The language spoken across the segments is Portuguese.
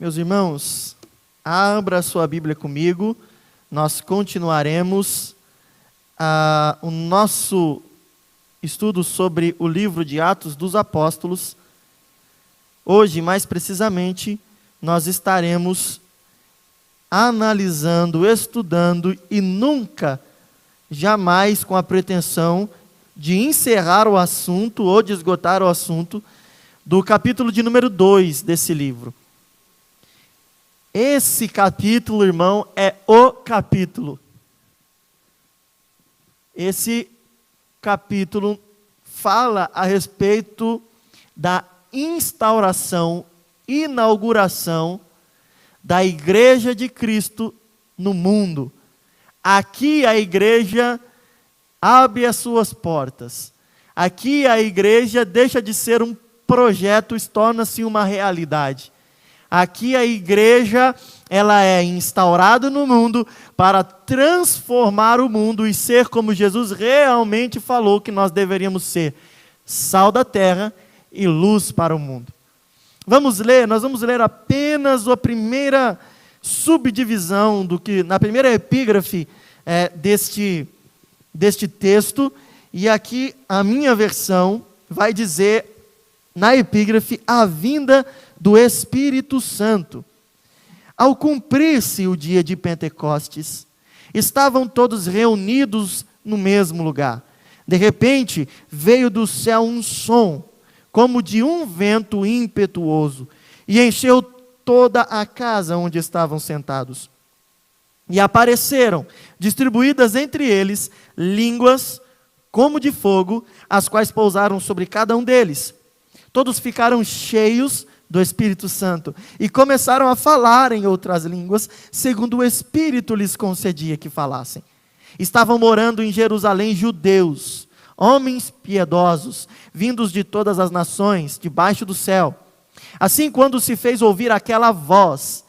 Meus irmãos, abra sua Bíblia comigo, nós continuaremos o nosso estudo sobre o livro de Atos dos Apóstolos. Hoje, mais precisamente, nós estaremos analisando, estudando e nunca, jamais com a pretensão de encerrar o assunto ou de esgotar o assunto do capítulo de número 2 desse livro. Esse capítulo, irmão, é o capítulo. Esse capítulo fala a respeito da instauração, inauguração da Igreja de Cristo no mundo. Aqui a igreja abre as suas portas. Aqui a igreja deixa de ser um projeto e torna-se uma realidade. Aqui a igreja, ela é instaurada no mundo para transformar o mundo e ser como Jesus realmente falou que nós deveríamos ser: sal da terra e luz para o mundo. Nós vamos ler apenas a primeira subdivisão na primeira epígrafe deste texto, e aqui a minha versão vai dizer na epígrafe: a vinda do Espírito Santo. Ao cumprir-se o dia de Pentecostes, estavam todos reunidos no mesmo lugar. De repente, veio do céu um som, como de um vento impetuoso, e encheu toda a casa onde estavam sentados. E apareceram, distribuídas entre eles, línguas como de fogo, as quais pousaram sobre cada um deles. Todos ficaram cheios do Espírito Santo e começaram a falar em outras línguas, segundo o Espírito lhes concedia que falassem. Estavam morando em Jerusalém judeus, homens piedosos, vindos de todas as nações, debaixo do céu. Assim, quando se fez ouvir aquela voz,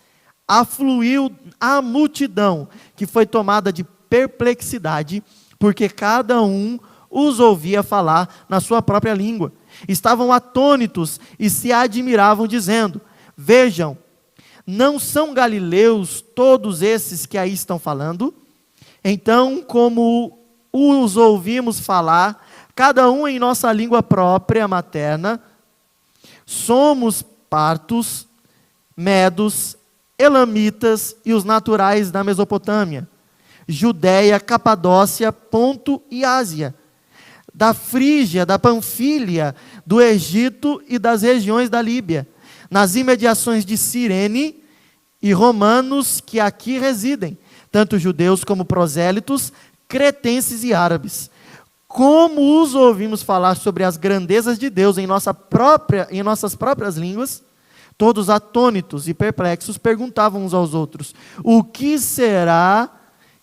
afluiu a multidão, que foi tomada de perplexidade, porque cada um os ouvia falar na sua própria língua. Estavam atônitos e se admiravam, dizendo: vejam, não são galileus todos esses que aí estão falando? Então, como os ouvimos falar, cada um em nossa língua própria materna, somos partos, medos, elamitas e os naturais da Mesopotâmia, Judéia, Capadócia, Ponto e Ásia, da Frígia, da Panfília, do Egito e das regiões da Líbia, nas imediações de Cirene, e romanos que aqui residem, tanto judeus como prosélitos, cretenses e árabes. Como os ouvimos falar sobre as grandezas de Deus em nossas próprias línguas, todos atônitos e perplexos perguntavam uns aos outros: o que será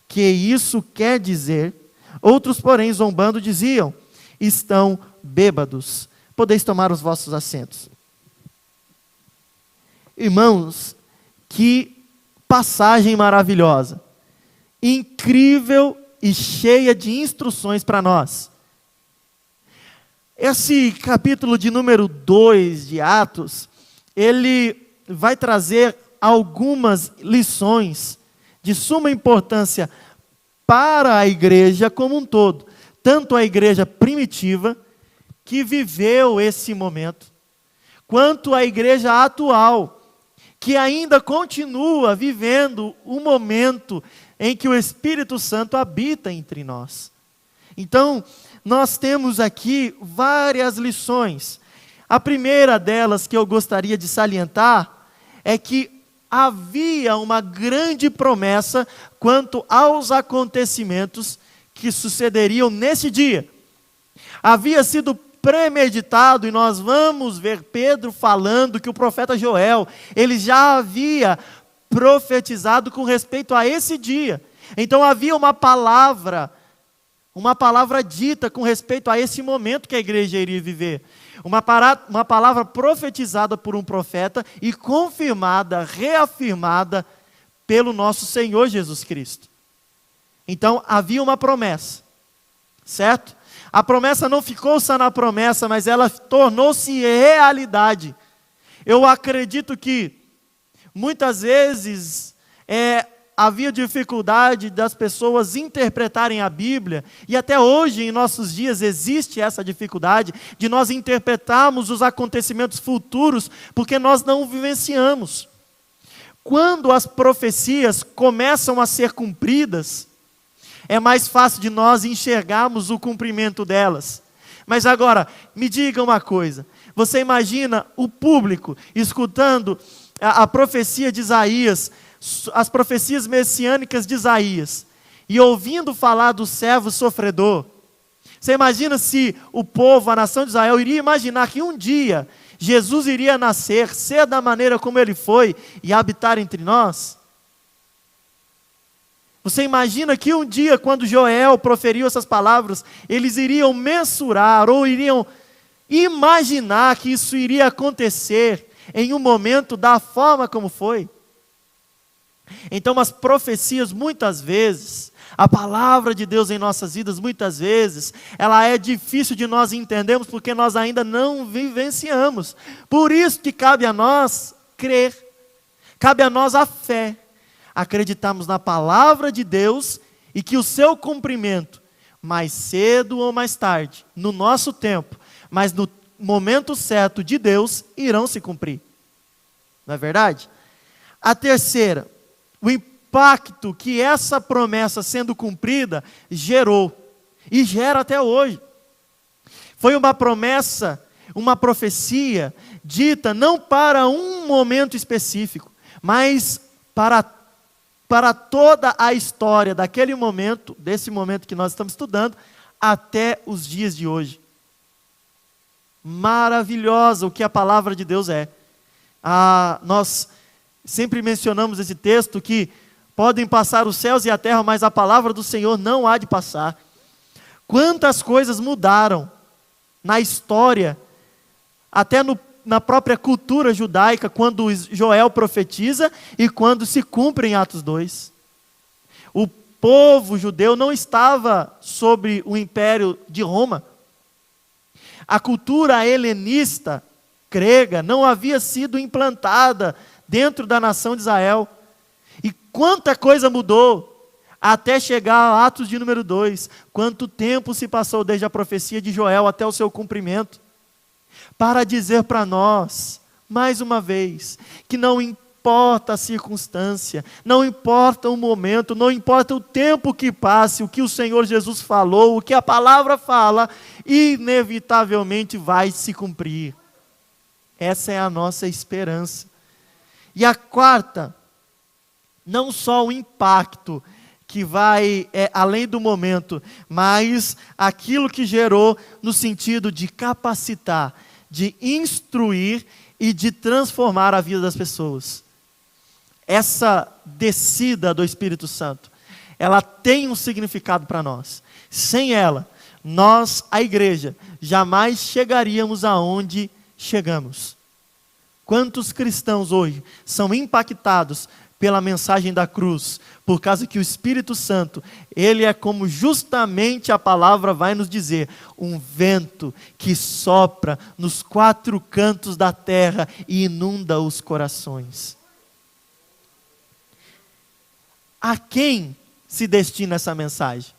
que isso quer dizer? Outros, porém, zombando, diziam: estão bêbados. Podeis tomar os vossos assentos. Irmãos, que passagem maravilhosa, incrível e cheia de instruções para nós. Esse capítulo de número 2 de Atos, ele vai trazer algumas lições de suma importância para a igreja como um todo, tanto a igreja primitiva, que viveu esse momento, quanto a igreja atual, que ainda continua vivendo o momento em que o Espírito Santo habita entre nós. Então, nós temos aqui várias lições. A primeira delas que eu gostaria de salientar é que havia uma grande promessa quanto aos acontecimentos que sucederiam nesse dia. Havia sido premeditado, e nós vamos ver Pedro falando que o profeta Joel, ele já havia profetizado com respeito a esse dia. Então havia uma palavra dita com respeito a esse momento que a igreja iria viver. Uma palavra profetizada por um profeta e confirmada, reafirmada pelo nosso Senhor Jesus Cristo. Então havia uma promessa, certo? A promessa não ficou só na promessa, mas ela tornou-se realidade. Eu acredito que Muitas vezes havia dificuldade das pessoas interpretarem a Bíblia, e até hoje, em nossos dias, existe essa dificuldade de nós interpretarmos os acontecimentos futuros, porque nós não vivenciamos. Quando as profecias começam a ser cumpridas, é mais fácil de nós enxergarmos o cumprimento delas. Mas agora, me diga uma coisa, você imagina o público escutando a profecia de Isaías, as profecias messiânicas de Isaías, e ouvindo falar do servo sofredor? Você imagina se o povo, a nação de Israel, iria imaginar que um dia Jesus iria nascer, ser da maneira como ele foi e habitar entre nós? Você imagina que um dia, quando Joel proferiu essas palavras, eles iriam mensurar ou iriam imaginar que isso iria acontecer em um momento da forma como foi? Então as profecias muitas vezes, a palavra de Deus em nossas vidas muitas vezes, ela é difícil de nós entendermos porque nós ainda não vivenciamos. Por isso que cabe a nós crer, cabe a nós a fé, acreditarmos na palavra de Deus e que o seu cumprimento, mais cedo ou mais tarde, no nosso tempo, mas no momento certo de Deus, irão se cumprir. Não é verdade? A terceira, o impacto que essa promessa sendo cumprida gerou, e gera até hoje. Foi uma promessa, uma profecia, dita não para um momento específico, mas para toda a história daquele momento, desse momento que nós estamos estudando, até os dias de hoje. Maravilhosa o que a palavra de Deus é. Nós sempre mencionamos esse texto que podem passar os céus e a terra, mas a palavra do Senhor não há de passar. Quantas coisas mudaram na história, até na própria cultura judaica, quando Joel profetiza e quando se cumpre em Atos 2. O povo judeu não estava sob o império de Roma. A cultura helenista, grega, não havia sido implantada dentro da nação de Israel. E quanta coisa mudou até chegar a Atos de número 2. Quanto tempo se passou desde a profecia de Joel até o seu cumprimento. Para dizer para nós, mais uma vez, que não importa a circunstância, não importa o momento, não importa o tempo que passe, o que o Senhor Jesus falou, o que a palavra fala, inevitavelmente vai se cumprir. Essa é a nossa esperança. E a quarta, não só o impacto que vai além do momento, mas aquilo que gerou no sentido de capacitar, de instruir e de transformar a vida das pessoas. Essa descida do Espírito Santo, ela tem um significado para nós. Sem ela, nós, a igreja, jamais chegaríamos aonde chegamos. Quantos cristãos hoje são impactados pela mensagem da cruz, por causa que o Espírito Santo, ele é como justamente a palavra vai nos dizer, um vento que sopra nos 4 cantos da terra e inunda os corações. A quem se destina essa mensagem?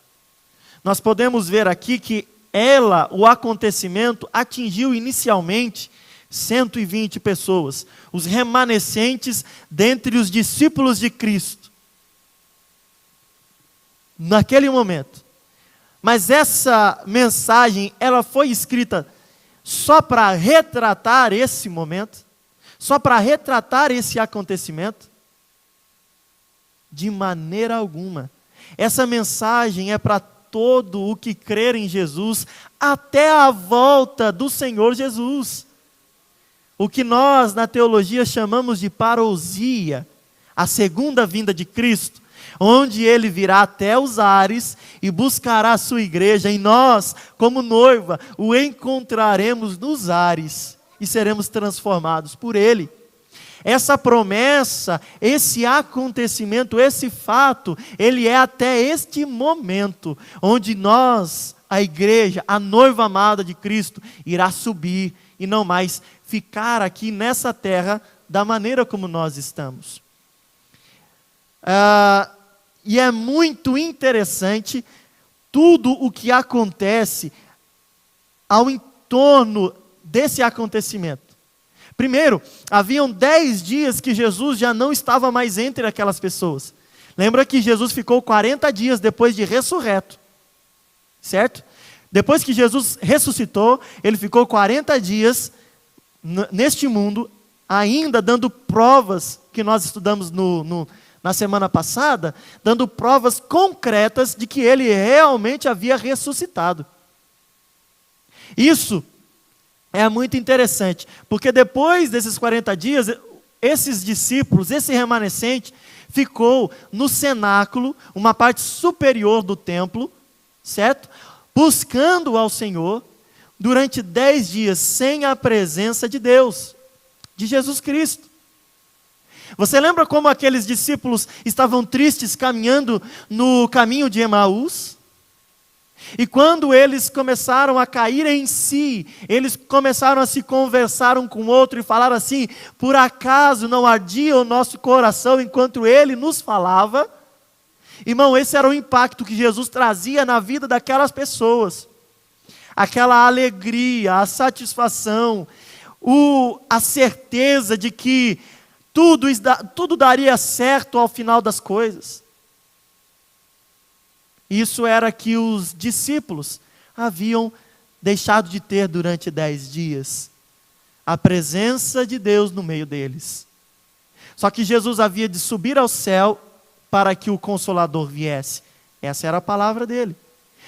Nós podemos ver aqui que o acontecimento atingiu inicialmente 120 pessoas, os remanescentes dentre os discípulos de Cristo, naquele momento. Mas essa mensagem, ela foi escrita só para retratar esse momento? Só para retratar esse acontecimento? De maneira alguma. Essa mensagem é para todo o que crer em Jesus, até a volta do Senhor Jesus. O que nós, na teologia, chamamos de parousia, a segunda vinda de Cristo, onde Ele virá até os ares e buscará a sua igreja, e nós, como noiva, o encontraremos nos ares e seremos transformados por Ele. Essa promessa, esse acontecimento, esse fato, ele é até este momento, onde nós, a igreja, a noiva amada de Cristo, irá subir e não mais ficar aqui nessa terra da maneira como nós estamos. E é muito interessante tudo o que acontece ao entorno desse acontecimento. Primeiro, haviam 10 dias que Jesus já não estava mais entre aquelas pessoas. Lembra que Jesus ficou 40 dias depois de ressurreto, certo? Depois que Jesus ressuscitou, ele ficou 40 dias neste mundo, ainda dando provas, que nós estudamos na semana passada, dando provas concretas de que ele realmente havia ressuscitado. Isso é muito interessante, porque depois desses 40 dias, esses discípulos, esse remanescente, ficou no cenáculo, uma parte superior do templo, certo? Buscando ao Senhor, durante 10 dias, sem a presença de Deus, de Jesus Cristo. Você lembra como aqueles discípulos estavam tristes caminhando no caminho de Emaús? E quando eles começaram a cair em si, eles começaram a se conversar um com o outro e falar assim: por acaso não ardia o nosso coração enquanto ele nos falava? Irmão, esse era o impacto que Jesus trazia na vida daquelas pessoas. Aquela alegria, a satisfação, a certeza de que tudo daria certo ao final das coisas. Isso era que os discípulos haviam deixado de ter durante 10 dias. A presença de Deus no meio deles. Só que Jesus havia de subir ao céu para que o Consolador viesse. Essa era a palavra dele.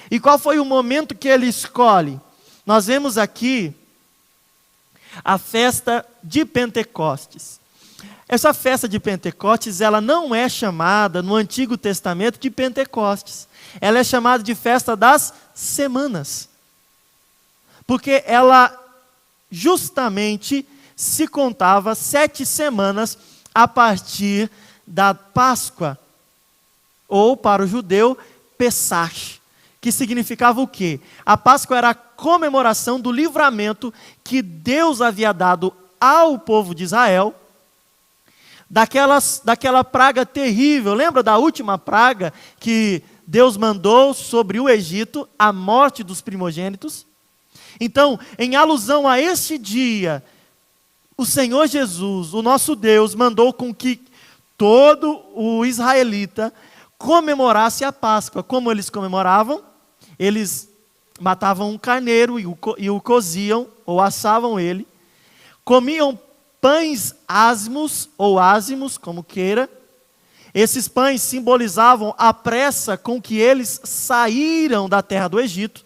E qual foi o momento que ele escolhe? Nós vemos aqui a festa de Pentecostes. Essa festa de Pentecostes, ela não é chamada no Antigo Testamento de Pentecostes. Ela é chamada de festa das semanas. Porque ela justamente se contava 7 semanas a partir da Páscoa. Ou, para o judeu, Pessach. Que significava o quê? A Páscoa era a comemoração do livramento que Deus havia dado ao povo de Israel daquela praga terrível. Lembra da última praga que Deus mandou sobre o Egito, a morte dos primogênitos? Então, em alusão a este dia, o Senhor Jesus, o nosso Deus, mandou com que todo o israelita comemorasse a Páscoa. Como eles comemoravam? Eles matavam um carneiro e o coziam, ou assavam ele, comiam pães asmos, ou ázimos, como queira. Esses pães simbolizavam a pressa com que eles saíram da terra do Egito.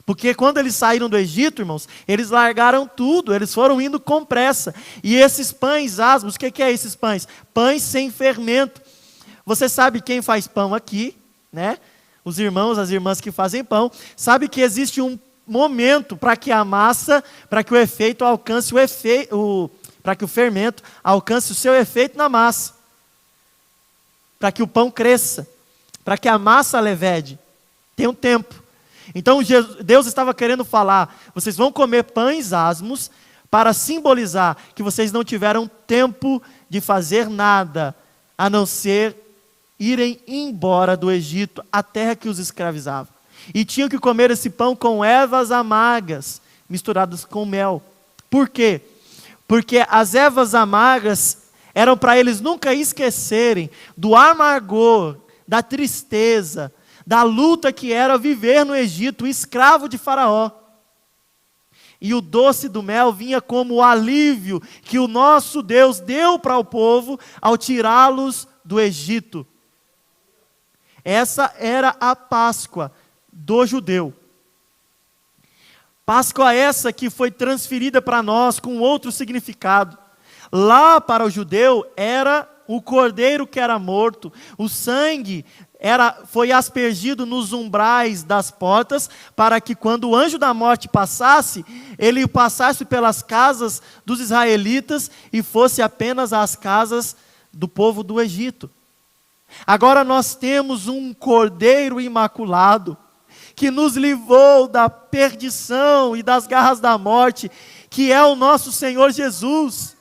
Porque quando eles saíram do Egito, irmãos, eles largaram tudo, eles foram indo com pressa. E esses pães asmos, o que é esses pães? Pães sem fermento. Você sabe quem faz pão aqui, né? Os irmãos, as irmãs que fazem pão, sabe que existe um momento para que a massa, para que o efeito alcance para que o fermento alcance o seu efeito na massa. Para que o pão cresça, para que a massa levede. Tem um tempo. Então Deus estava querendo falar: vocês vão comer pães asmos para simbolizar que vocês não tiveram tempo de fazer nada, a não ser irem embora do Egito, a terra que os escravizava. E tinham que comer esse pão com ervas amargas, misturadas com mel. Por quê? Porque as ervas amargas eram para eles nunca esquecerem do amargor, da tristeza, da luta que era viver no Egito, escravo de Faraó. E o doce do mel vinha como o alívio que o nosso Deus deu para o povo ao tirá-los do Egito. Essa era a Páscoa do judeu. Páscoa essa que foi transferida para nós com outro significado. Lá para o judeu era o cordeiro que era morto, o sangue foi aspergido nos umbrais das portas, para que quando o anjo da morte passasse, ele passasse pelas casas dos israelitas e fosse apenas às casas do povo do Egito. Agora nós temos um cordeiro imaculado, que nos livrou da perdição e das garras da morte, que é o nosso Senhor Jesus.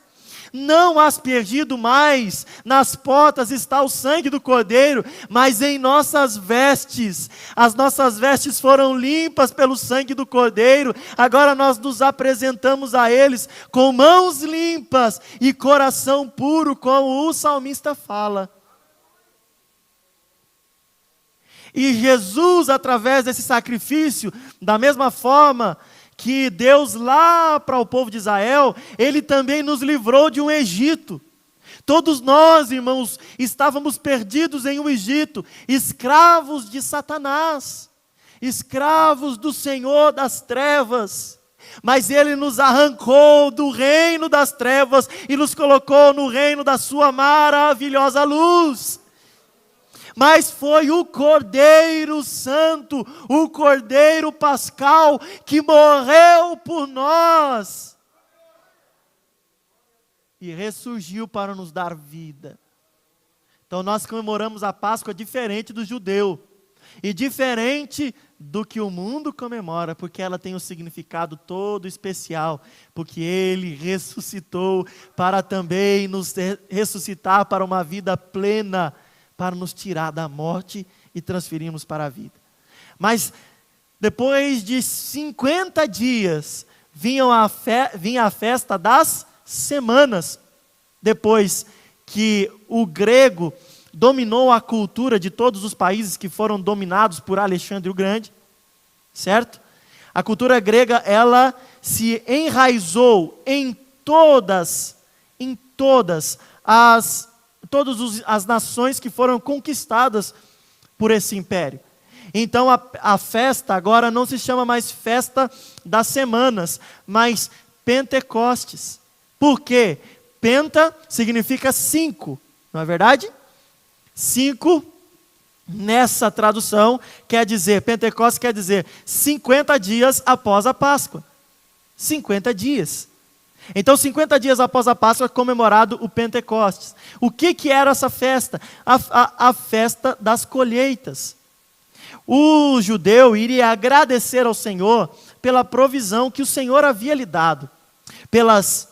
não aspergido mais, nas portas está o sangue do Cordeiro, mas em nossas vestes, as nossas vestes foram limpas pelo sangue do Cordeiro, agora nós nos apresentamos a eles com mãos limpas e coração puro, como o salmista fala. E Jesus, através desse sacrifício, da mesma forma que Deus lá para o povo de Israel, Ele também nos livrou de um Egito. Todos nós, irmãos, estávamos perdidos em um Egito, escravos de Satanás, escravos do Senhor das trevas. Mas Ele nos arrancou do reino das trevas e nos colocou no reino da sua maravilhosa luz. Mas foi o Cordeiro Santo, o Cordeiro Pascal, que morreu por nós e ressurgiu para nos dar vida. Então nós comemoramos a Páscoa diferente do judeu e diferente do que o mundo comemora, porque ela tem um significado todo especial, porque Ele ressuscitou para também nos ressuscitar para uma vida plena, para nos tirar da morte e transferirmos para a vida. Mas depois de 50 dias, vinha a festa das semanas, depois que o grego dominou a cultura de todos os países que foram dominados por Alexandre o Grande, certo? A cultura grega, ela se enraizou em todas as nações que foram conquistadas por esse império. Então a festa agora não se chama mais festa das semanas, mas Pentecostes. Por quê? Penta significa 5, não é verdade? 5, nessa tradução, Pentecostes quer dizer 50 dias após a Páscoa. 50 dias. Então, 50 dias após a Páscoa, é comemorado o Pentecostes. O que era essa festa? A festa das colheitas. O judeu iria agradecer ao Senhor pela provisão que o Senhor havia lhe dado, pelas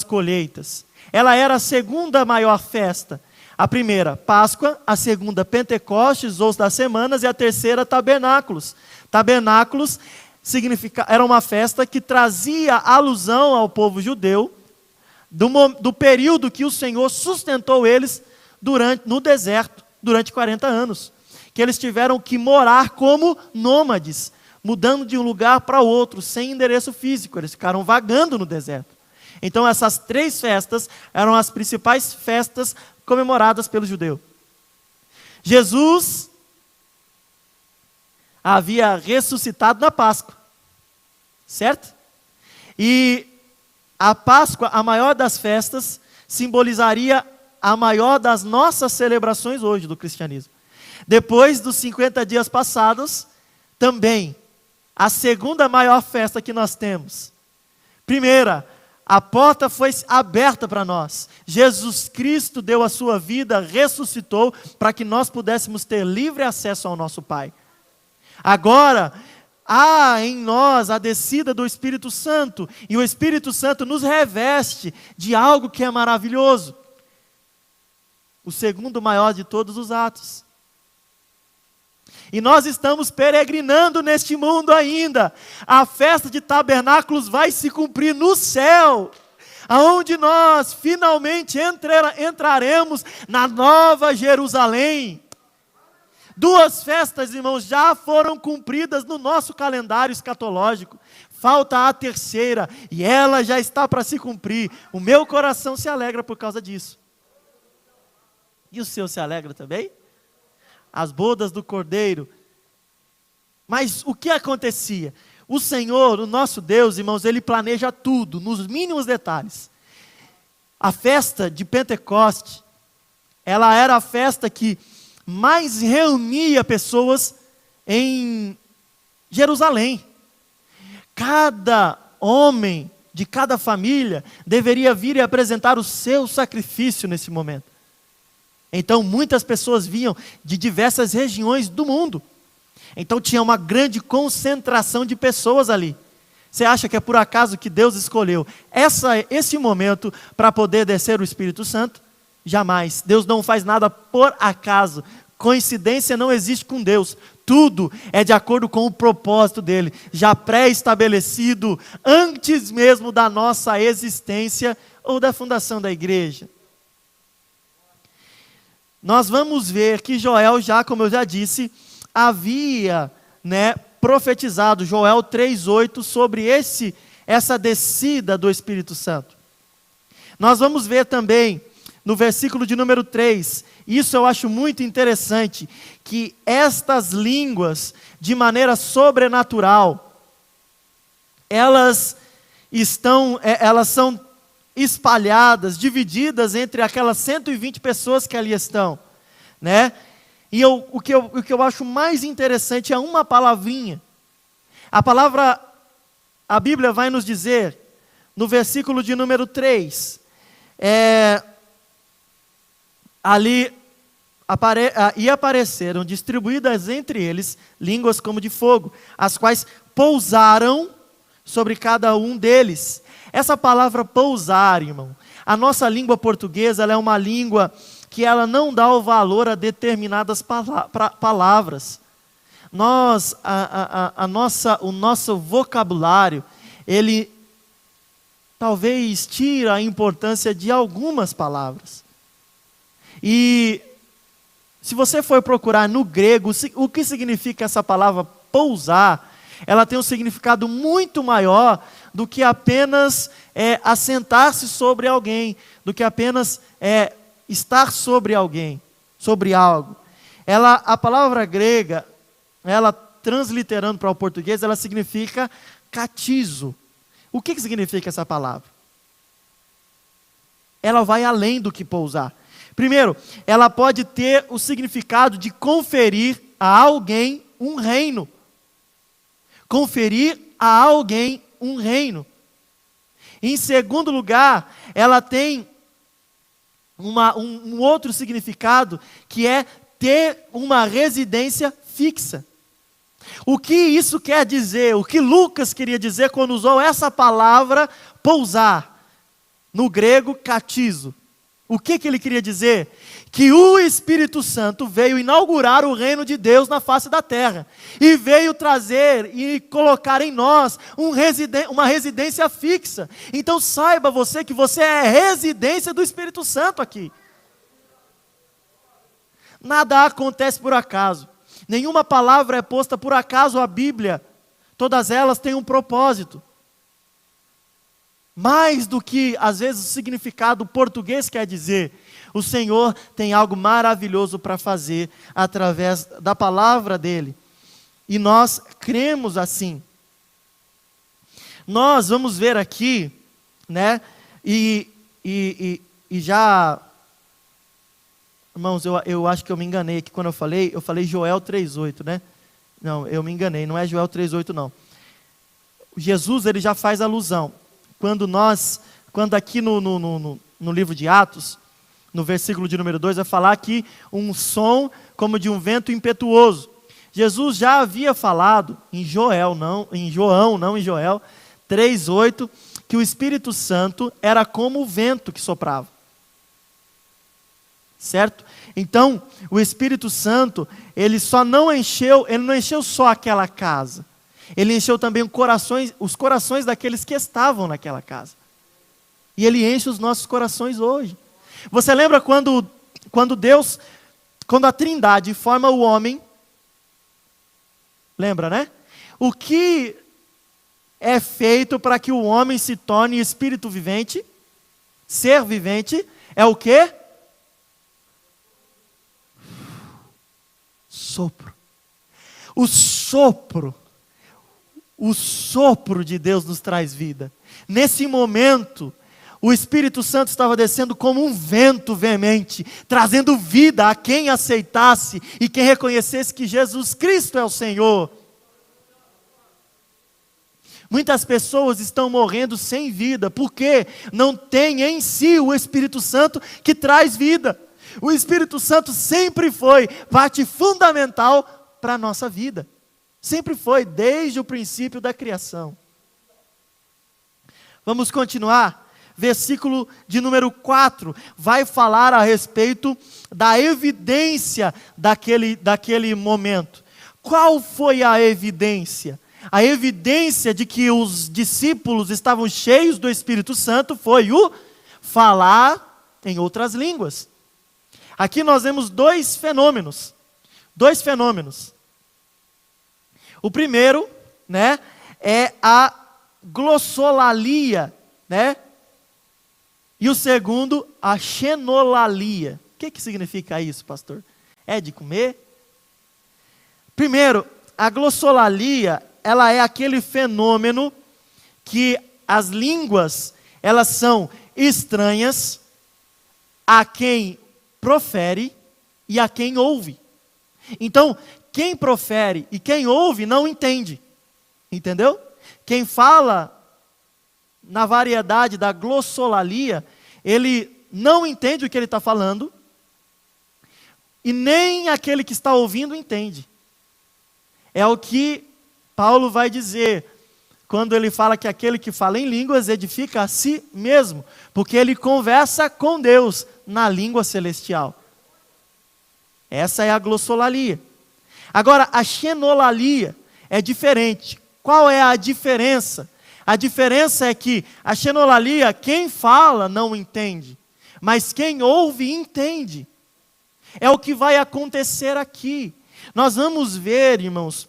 colheitas. Ela era a segunda maior festa. A primeira, Páscoa; a segunda, Pentecostes, ou das semanas; e a terceira, Tabernáculos. Tabernáculos era uma festa que trazia alusão ao povo judeu do período que o Senhor sustentou eles no deserto durante 40 anos. Que eles tiveram que morar como nômades, mudando de um lugar para outro, sem endereço físico. Eles ficaram vagando no deserto. Então essas 3 festas eram as principais festas comemoradas pelo judeu. Jesus havia ressuscitado na Páscoa, certo? E a Páscoa, a maior das festas, simbolizaria a maior das nossas celebrações hoje do cristianismo. Depois dos 50 dias passados, também a segunda maior festa que nós temos. Primeira, a porta foi aberta para nós. Jesus Cristo deu a sua vida, ressuscitou, para que nós pudéssemos ter livre acesso ao nosso Pai. Agora, há em nós a descida do Espírito Santo, e o Espírito Santo nos reveste de algo que é maravilhoso. O segundo maior de todos os atos. E nós estamos peregrinando neste mundo ainda. A festa de tabernáculos vai se cumprir no céu, aonde nós finalmente entraremos na Nova Jerusalém. 2 festas, irmãos, já foram cumpridas no nosso calendário escatológico. Falta a terceira, e ela já está para se cumprir. O meu coração se alegra por causa disso. E o seu se alegra também? As bodas do Cordeiro. Mas o que acontecia? O Senhor, o nosso Deus, irmãos, Ele planeja tudo, nos mínimos detalhes. A festa de Pentecostes, ela era a festa que mais reunia pessoas em Jerusalém. Cada homem de cada família deveria vir e apresentar o seu sacrifício nesse momento. Então muitas pessoas vinham de diversas regiões do mundo. Então tinha uma grande concentração de pessoas ali, Você acha que é por acaso que Deus escolheu esse momento para poder descer o Espírito Santo? Jamais. Deus não faz nada por acaso. Coincidência não existe com Deus. Tudo é de acordo com o propósito dele, já pré-estabelecido antes mesmo da nossa existência ou da fundação da igreja. Nós vamos ver que Joel já, como eu já disse, havia, profetizado, Joel 3:8, sobre essa descida do Espírito Santo. Nós vamos ver também, no versículo de número 3, isso eu acho muito interessante, que estas línguas, de maneira sobrenatural, elas são espalhadas, divididas entre aquelas 120 pessoas que ali estão, E o que eu acho mais interessante é uma palavrinha. A Bíblia vai nos dizer, no versículo de número 3, ali e apareceram distribuídas entre eles línguas como de fogo, as quais pousaram sobre cada um deles. Essa palavra pousar, irmão, a nossa língua portuguesa, ela é uma língua que ela não dá o valor a determinadas palavras. O nosso vocabulário, ele talvez tira a importância de algumas palavras. E se você for procurar no grego, o que significa essa palavra pousar, ela tem um significado muito maior do que apenas assentar-se sobre alguém, do que apenas estar sobre alguém, sobre algo. A palavra grega, ela transliterando para o português, ela significa catizo. O que significa essa palavra? Ela vai além do que pousar. Primeiro, ela pode ter o significado de conferir a alguém um reino. Conferir a alguém um reino. Em segundo lugar, ela tem um outro significado, que é ter uma residência fixa. O que isso quer dizer? O que Lucas queria dizer quando usou essa palavra pousar? No grego, catizo. O que ele queria dizer? Que o Espírito Santo veio inaugurar o reino de Deus na face da terra. E veio trazer e colocar em nós uma residência fixa. Então saiba você que você é residência do Espírito Santo aqui. Nada acontece por acaso. Nenhuma palavra é posta por acaso à Bíblia. Todas elas têm um propósito. Mais do que, às vezes, o significado português quer dizer, o Senhor tem algo maravilhoso para fazer através da palavra dEle. E nós cremos assim. Nós vamos ver aqui, e já... Irmãos, eu acho que eu me enganei aqui quando eu falei Joel 3:8, Não, eu me enganei, não é Joel 3:8 não. Jesus, ele já faz alusão. Quando aqui no livro de Atos, no versículo de número 2, vai falar que um som como de um vento impetuoso. Jesus já havia falado em João, não em Joel, 3:8, que o Espírito Santo era como o vento que soprava. Certo? Então, o Espírito Santo, ele não encheu só aquela casa. Ele encheu também os corações daqueles que estavam naquela casa. E Ele enche os nossos corações hoje. Você lembra quando a Trindade forma o homem? Lembra, O que é feito para que o homem se torne espírito vivente? Ser vivente é o quê? Sopro. O sopro de Deus nos traz vida. Nesse momento, o Espírito Santo estava descendo como um vento veemente, trazendo vida a quem aceitasse e quem reconhecesse que Jesus Cristo é o Senhor. Muitas pessoas estão morrendo sem vida, porque não tem em si o Espírito Santo que traz vida. O Espírito Santo sempre foi parte fundamental para a nossa vida. Sempre foi, desde o princípio da criação. Vamos continuar. Versículo de número 4 vai falar a respeito da evidência daquele momento. Qual foi a evidência? A evidência de que os discípulos estavam cheios do Espírito Santo foi o falar em outras línguas. Aqui nós vemos dois fenômenos. O primeiro, né, é a glossolalia, né? E o segundo, a xenolalia. O que significa isso, pastor? É de comer? Primeiro, a glossolalia, ela é aquele fenômeno que as línguas, elas são estranhas a quem profere e a quem ouve. Então, quem profere e quem ouve não entende. Entendeu? Quem fala na variedade da glossolalia, ele não entende o que ele está falando, e nem aquele que está ouvindo entende. É o que Paulo vai dizer, quando ele fala que aquele que fala em línguas edifica a si mesmo, porque ele conversa com Deus na língua celestial. Essa é a glossolalia. Agora, a xenolalia é diferente. Qual é a diferença? A diferença é que a xenolalia, quem fala não entende, mas quem ouve entende. É o que vai acontecer aqui. Nós vamos ver, irmãos,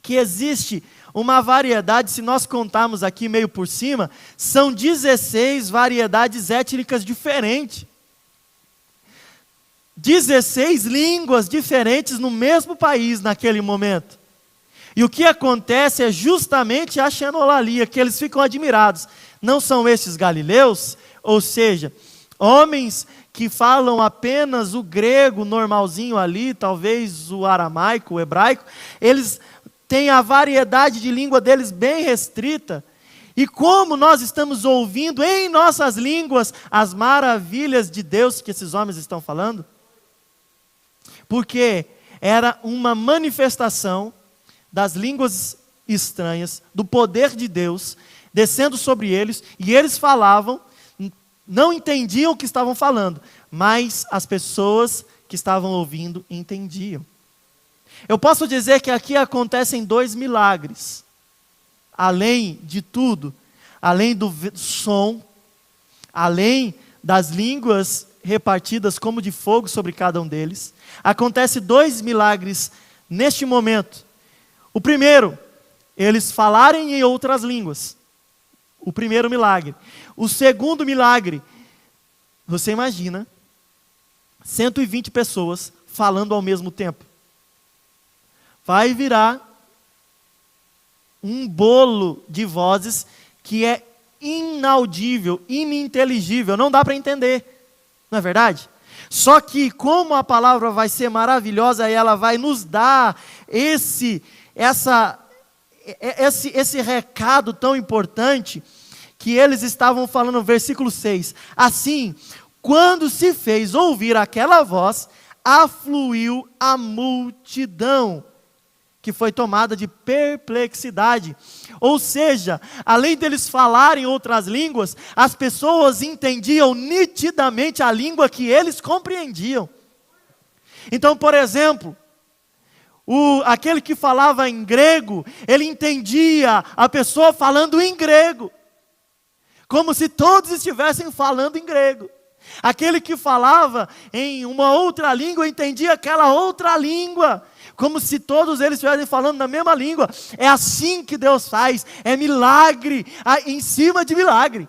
que existe uma variedade, se nós contarmos aqui meio por cima, são 16 variedades étnicas diferentes. 16 línguas diferentes no mesmo país naquele momento. E o que acontece é justamente a xenolalia, que eles ficam admirados. Não são estes galileus, ou seja, homens que falam apenas o grego normalzinho ali, talvez o aramaico, o hebraico, eles têm a variedade de língua deles bem restrita. E como nós estamos ouvindo em nossas línguas as maravilhas de Deus que esses homens estão falando? Porque era uma manifestação das línguas estranhas, do poder de Deus, descendo sobre eles, e eles falavam, não entendiam o que estavam falando, mas as pessoas que estavam ouvindo entendiam. Eu posso dizer que aqui acontecem 2 milagres, além de tudo, além do som, além das línguas repartidas como de fogo sobre cada um deles, acontece 2 milagres neste momento. O primeiro, eles falarem em outras línguas. O primeiro milagre. O segundo milagre, você imagina, 120 pessoas falando ao mesmo tempo. Vai virar um bolo de vozes que é inaudível, ininteligível, não dá para entender. Não é verdade? Só que como a palavra vai ser maravilhosa e ela vai nos dar esse recado tão importante, que eles estavam falando no versículo 6. Assim, quando se fez ouvir aquela voz, afluiu a multidão, que foi tomada de perplexidade. Ou seja, além deles falarem outras línguas, as pessoas entendiam nitidamente a língua que eles compreendiam. Então, por exemplo, aquele que falava em grego, ele entendia a pessoa falando em grego, como se todos estivessem falando em grego. Aquele que falava em uma outra língua, entendia aquela outra língua, como se todos eles estivessem falando na mesma língua. É assim que Deus faz, é milagre em cima de milagre.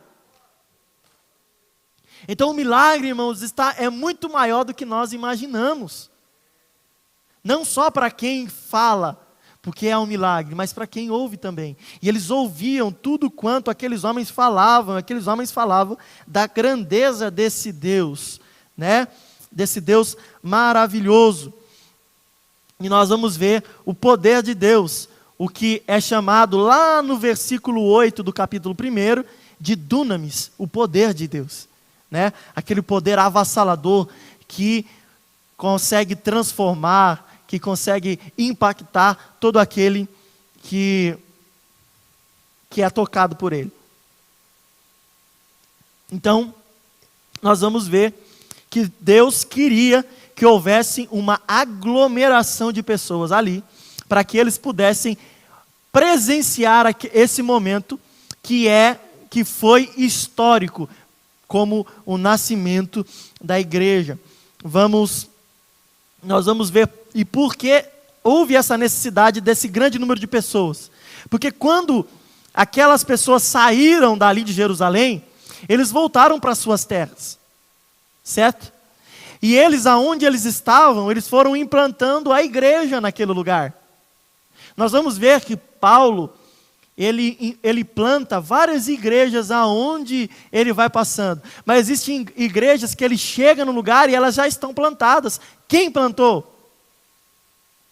Então o milagre, irmãos, é muito maior do que nós imaginamos. Não só para quem fala, porque é um milagre, mas para quem ouve também. E eles ouviam tudo quanto aqueles homens falavam da grandeza desse Deus, né? Desse Deus maravilhoso. E nós vamos ver o poder de Deus, o que é chamado lá no versículo 8 do capítulo 1, de dunamis, o poder de Deus, né? Aquele poder avassalador que consegue transformar, que consegue impactar todo aquele que é tocado por ele. Então, nós vamos ver que Deus queria que houvesse uma aglomeração de pessoas ali, para que eles pudessem presenciar esse momento que foi histórico, como o nascimento da igreja. Nós vamos ver e por que houve essa necessidade desse grande número de pessoas. Porque quando aquelas pessoas saíram dali de Jerusalém, eles voltaram para suas terras, certo? E eles, aonde eles estavam, eles foram implantando a igreja naquele lugar. Nós vamos ver que Paulo, ele planta várias igrejas aonde ele vai passando. Mas existem igrejas que ele chega no lugar e elas já estão plantadas. Quem plantou?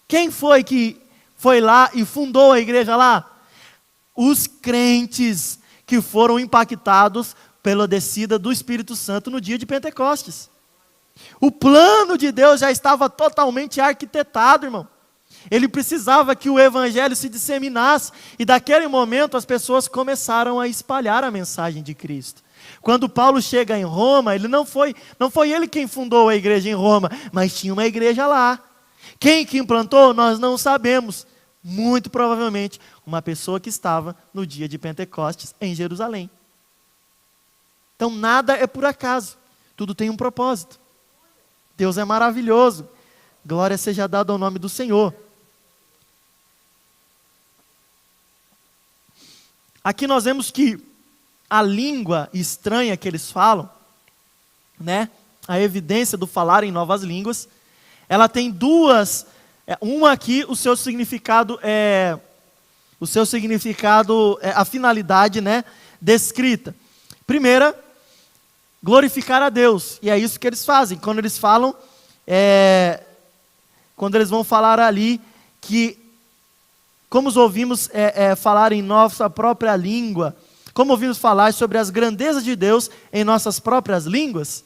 Quem foi que foi lá e fundou a igreja lá? Os crentes que foram impactados pela descida do Espírito Santo no dia de Pentecostes. O plano de Deus já estava totalmente arquitetado, irmão. Ele precisava que o evangelho se disseminasse, e daquele momento as pessoas começaram a espalhar a mensagem de Cristo. Quando Paulo chega em Roma, ele não foi ele quem fundou a igreja em Roma, mas tinha uma igreja lá. Quem que implantou, nós não sabemos. Muito provavelmente uma pessoa que estava no dia de Pentecostes em Jerusalém. Então nada é por acaso, tudo tem um propósito. Deus é maravilhoso, glória seja dada ao nome do Senhor. Aqui nós vemos que a língua estranha que eles falam, né, a evidência do falar em novas línguas, ela tem duas, uma aqui, o seu significado é a finalidade, né, descrita. Primeira, glorificar a Deus, e é isso que eles fazem, quando eles falam, quando eles vão falar ali, que como os ouvimos falar em nossa própria língua, como ouvimos falar sobre as grandezas de Deus em nossas próprias línguas,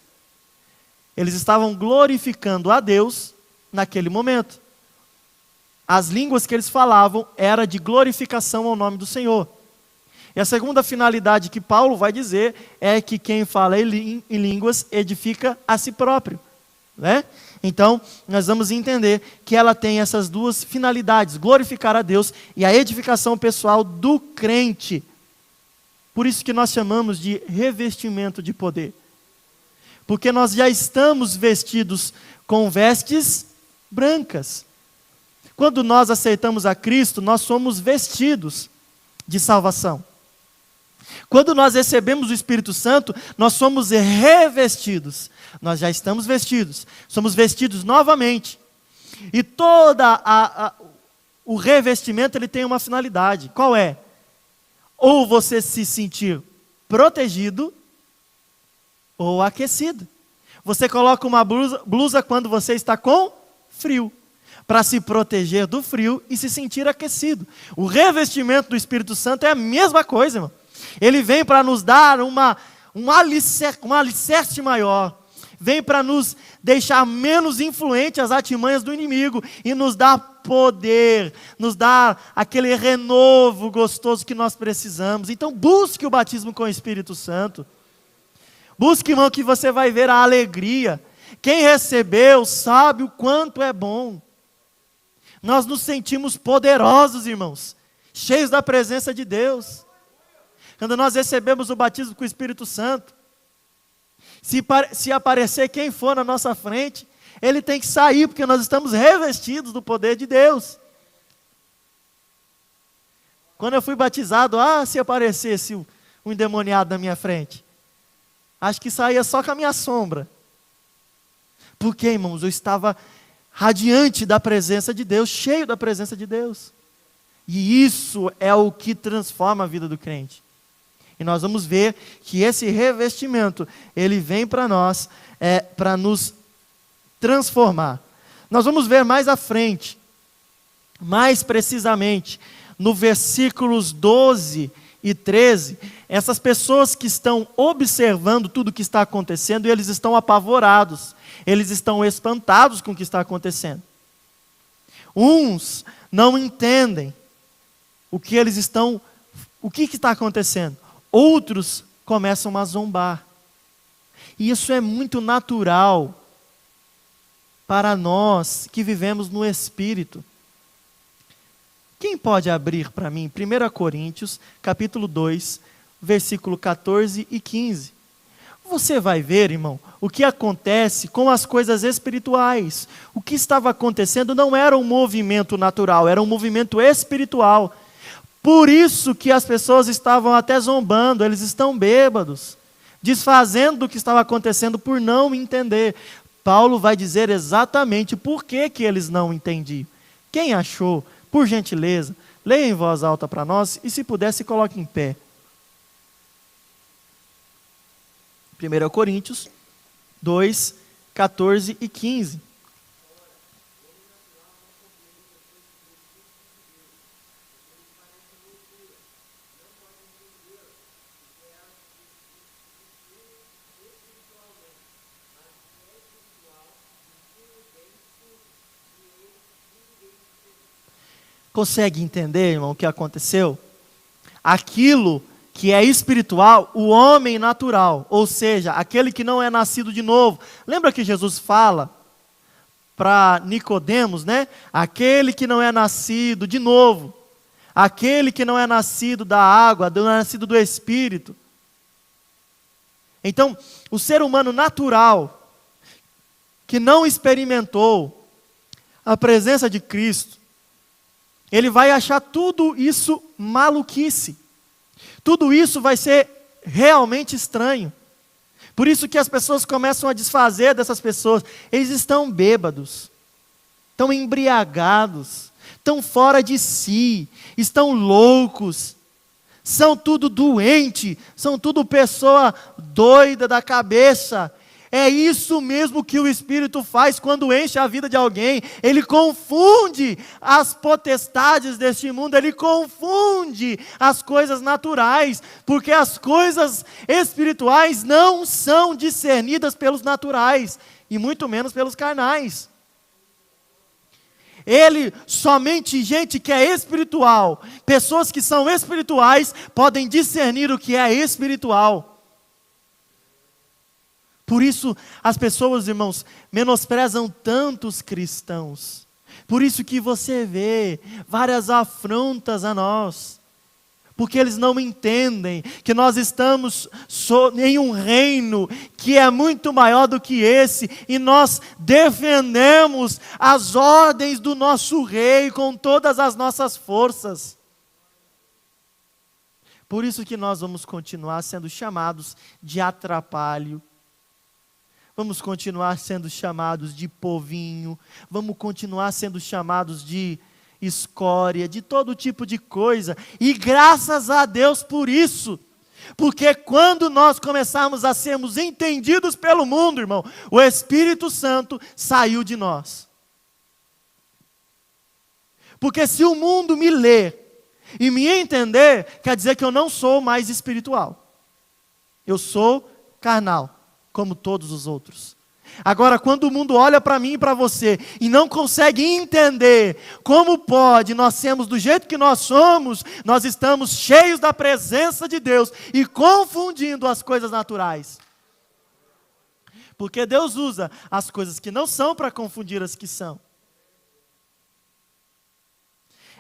eles estavam glorificando a Deus naquele momento. As línguas que eles falavam era de glorificação ao nome do Senhor. E a segunda finalidade que Paulo vai dizer é que quem fala em línguas edifica a si próprio, né? Então, nós vamos entender que ela tem essas duas finalidades, glorificar a Deus e a edificação pessoal do crente. Por isso que nós chamamos de revestimento de poder. Porque nós já estamos vestidos com vestes brancas. Quando nós aceitamos a Cristo, nós somos vestidos de salvação. Quando nós recebemos o Espírito Santo, nós somos revestidos. Nós já estamos vestidos. Somos vestidos novamente. E o revestimento ele tem uma finalidade. Qual é? Ou você se sentir protegido ou aquecido. Você coloca uma blusa quando você está com frio, para se proteger do frio e se sentir aquecido. O revestimento do Espírito Santo é a mesma coisa, irmão. Ele vem para nos dar um alicerce maior. Vem para nos deixar menos influentes às artimanhas do inimigo e nos dar poder, nos dar aquele renovo gostoso que nós precisamos. Então busque o batismo com o Espírito Santo. Busque, irmão, que você vai ver a alegria. Quem recebeu sabe o quanto é bom. Nós nos sentimos poderosos, irmãos, cheios da presença de Deus. Quando nós recebemos o batismo com o Espírito Santo, se aparecer quem for na nossa frente, ele tem que sair, porque nós estamos revestidos do poder de Deus. Quando eu fui batizado, se aparecesse um endemoniado na minha frente, acho que saía só com a minha sombra. Porque, irmãos, eu estava radiante da presença de Deus, cheio da presença de Deus. E isso é o que transforma a vida do crente. E nós vamos ver que esse revestimento, ele vem para nós, para nos transformar. Nós vamos ver mais à frente, mais precisamente, no versículos 12 e 13, essas pessoas que estão observando tudo o que está acontecendo, e eles estão apavorados, eles estão espantados com o que está acontecendo. Uns não entendem o que está acontecendo. Outros começam a zombar. E isso é muito natural para nós que vivemos no Espírito. Quem pode abrir para mim 1 Coríntios, capítulo 2, versículo 14 e 15? Você vai ver, irmão, o que acontece com as coisas espirituais. O que estava acontecendo não era um movimento natural, era um movimento espiritual. Por isso que as pessoas estavam até zombando, eles estão bêbados, desfazendo do que estava acontecendo por não entender. Paulo vai dizer exatamente por que eles não entendiam. Quem achou, por gentileza, leia em voz alta para nós e, se puder, se coloque em pé. 1 Coríntios 2, 14 e 15. Consegue entender, irmão, o que aconteceu? Aquilo que é espiritual, o homem natural, ou seja, aquele que não é nascido de novo. Lembra que Jesus fala para Nicodemos, né? Aquele que não é nascido de novo, aquele que não é nascido da água, não é nascido do Espírito. Então, o ser humano natural, que não experimentou a presença de Cristo, ele vai achar tudo isso maluquice. Tudo isso vai ser realmente estranho. Por isso que as pessoas começam a desfazer dessas pessoas. Eles estão bêbados, estão embriagados, estão fora de si, estão loucos, são tudo doente, são tudo pessoa doida da cabeça. É isso mesmo que o Espírito faz quando enche a vida de alguém. Ele confunde as potestades deste mundo, ele confunde as coisas naturais, porque as coisas espirituais não são discernidas pelos naturais, e muito menos pelos carnais. Somente gente que é espiritual, pessoas que são espirituais, podem discernir o que é espiritual. Por isso, as pessoas, irmãos, menosprezam tanto os cristãos. Por isso que você vê várias afrontas a nós. Porque eles não entendem que nós estamos em um reino que é muito maior do que esse. E nós defendemos as ordens do nosso rei com todas as nossas forças. Por isso que nós vamos continuar sendo chamados de atrapalho. Vamos continuar sendo chamados de povinho, vamos continuar sendo chamados de escória, de todo tipo de coisa, e graças a Deus por isso, porque quando nós começarmos a sermos entendidos pelo mundo, irmão, o Espírito Santo saiu de nós. Porque se o mundo me ler e me entender, quer dizer que eu não sou mais espiritual, eu sou carnal, como todos os outros. Agora, quando o mundo olha para mim e para você e não consegue entender como pode nós sermos do jeito que nós somos, nós estamos cheios da presença de Deus e confundindo as coisas naturais. Porque Deus usa as coisas que não são para confundir as que são.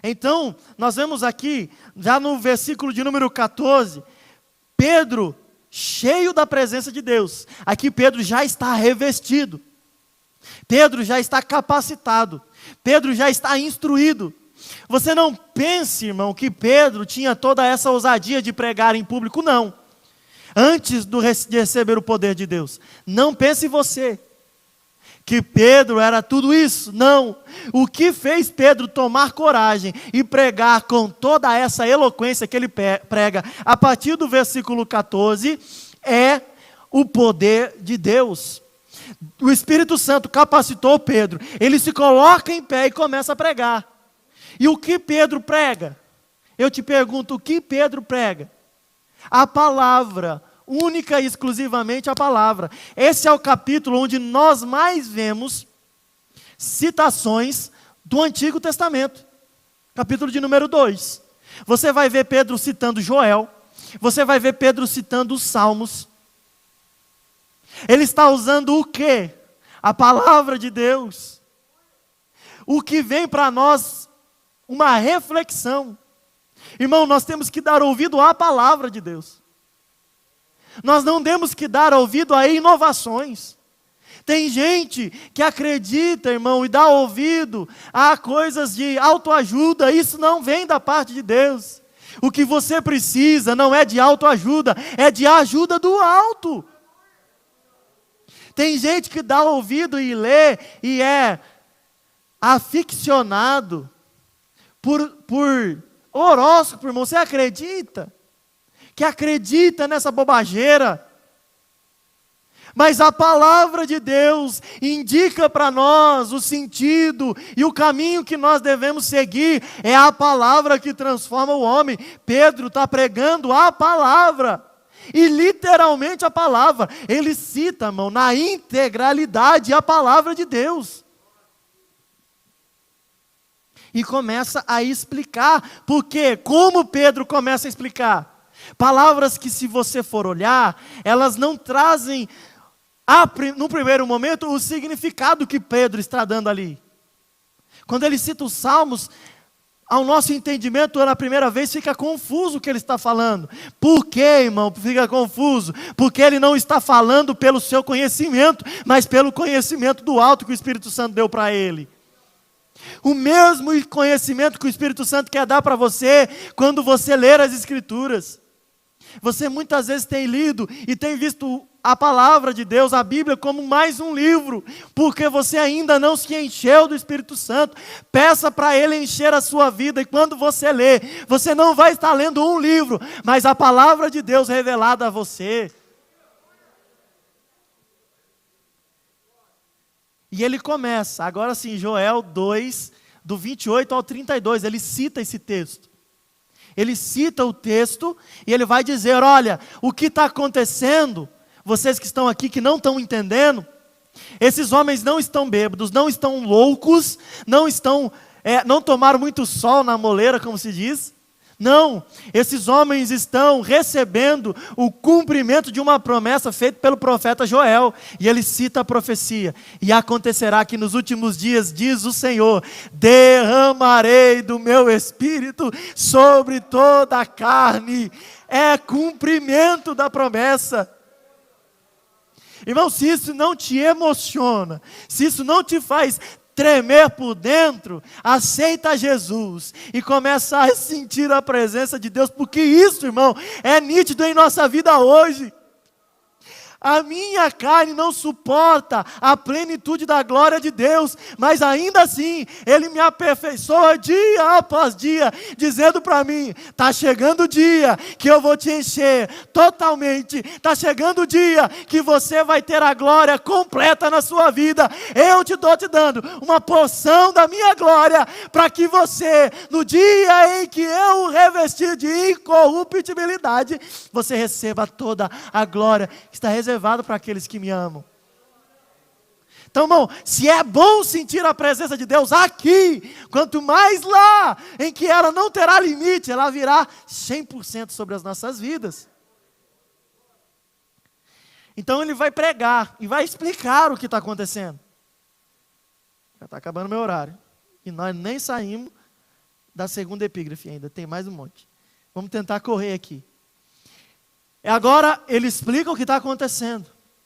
Então, nós vemos aqui, já no versículo de número 14, Pedro cheio da presença de Deus. Aqui Pedro já está revestido. Pedro já está capacitado. Pedro já está instruído. Você não pense, irmão, que Pedro tinha toda essa ousadia de pregar em público, não. Antes de receber o poder de Deus. Não pense você que Pedro era tudo isso. Não. O que fez Pedro tomar coragem e pregar com toda essa eloquência que ele prega, a partir do versículo 14, é o poder de Deus. O Espírito Santo capacitou Pedro. Ele se coloca em pé e começa a pregar. E o que Pedro prega? Eu te pergunto, o que Pedro prega? A palavra, única e exclusivamente a palavra. Esse é o capítulo onde nós mais vemos citações do Antigo Testamento. Capítulo de número 2. Você vai ver Pedro citando Joel. Você vai ver Pedro citando os Salmos. Ele está usando o quê? A palavra de Deus. O que vem para nós, uma reflexão. Irmão, nós temos que dar ouvido à palavra de Deus. Nós não temos que dar ouvido a inovações. Tem gente que acredita, irmão, e dá ouvido a coisas de autoajuda. Isso não vem da parte de Deus. O que você precisa não é de autoajuda, é de ajuda do alto. Tem gente que dá ouvido e lê e é aficionado por horóscopo, irmão. Você acredita? Que acredita nessa bobageira? Mas a palavra de Deus indica para nós o sentido e o caminho que nós devemos seguir. É a palavra que transforma o homem. Pedro está pregando a palavra. E literalmente a palavra. Ele cita, irmão, na integralidade a palavra de Deus. E começa a explicar. Por quê? Como Pedro começa a explicar? Palavras que, se você for olhar, elas não trazem, no primeiro momento, o significado que Pedro está dando ali. Quando ele cita os Salmos, ao nosso entendimento, na primeira vez, fica confuso o que ele está falando. Por quê, irmão? Fica confuso. Porque ele não está falando pelo seu conhecimento, mas pelo conhecimento do alto que o Espírito Santo deu para ele. O mesmo conhecimento que o Espírito Santo quer dar para você, quando você ler as Escrituras. Você muitas vezes tem lido e tem visto a palavra de Deus, a Bíblia, como mais um livro, porque você ainda não se encheu do Espírito Santo. Peça para Ele encher a sua vida, e quando você lê, você não vai estar lendo um livro, mas a palavra de Deus revelada a você. E ele começa, agora sim, Joel 2, do 28 ao 32, ele cita esse texto. Ele cita o texto e ele vai dizer, olha, o que está acontecendo, vocês que estão aqui que não estão entendendo, esses homens não estão bêbados, não estão loucos, não tomaram muito sol na moleira, como se diz. Não, esses homens estão recebendo o cumprimento de uma promessa feita pelo profeta Joel. E ele cita a profecia. E acontecerá que nos últimos dias, diz o Senhor, derramarei do meu espírito sobre toda a carne. É cumprimento da promessa. Irmão, se isso não te emociona, se isso não te faz tremer por dentro, aceita Jesus e começa a sentir a presença de Deus, porque isso, irmão, é nítido em nossa vida hoje. A minha carne não suporta a plenitude da glória de Deus, mas ainda assim, Ele me aperfeiçoa dia após dia, dizendo para mim, está chegando o dia que eu vou te encher totalmente, está chegando o dia que você vai ter a glória completa na sua vida. Eu estou te dando uma porção da minha glória, para que você, no dia em que eu o revestir de incorruptibilidade, você receba toda a glória que está reservada para aqueles que me amam. Então, irmão, se é bom sentir a presença de Deus aqui, quanto mais lá, em que ela não terá limite, ela virá 100% sobre as nossas vidas. Então ele vai pregar e vai explicar o que está acontecendo. Já está acabando meu horário. E nós nem saímos da segunda epígrafe ainda, tem mais um monte. Vamos tentar correr aqui. Agora ele explica o que está acontecendo.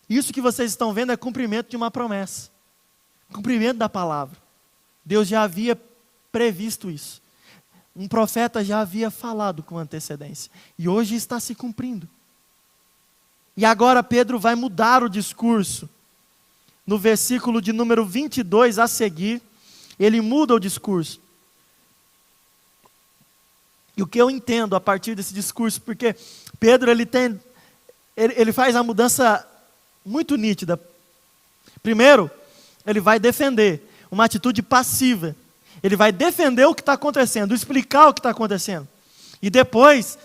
Isso que vocês estão vendo é cumprimento de uma promessa. Cumprimento da palavra. Deus já havia previsto isso. Um profeta já havia falado com antecedência. E hoje está se cumprindo. E agora Pedro vai mudar o discurso. No versículo de número 22 a seguir, ele muda o discurso. E o que eu entendo a partir desse discurso, porque Pedro ele faz a mudança muito nítida. Primeiro, ele vai defender uma atitude passiva. Ele vai defender o que está acontecendo, explicar o que está acontecendo. E depois,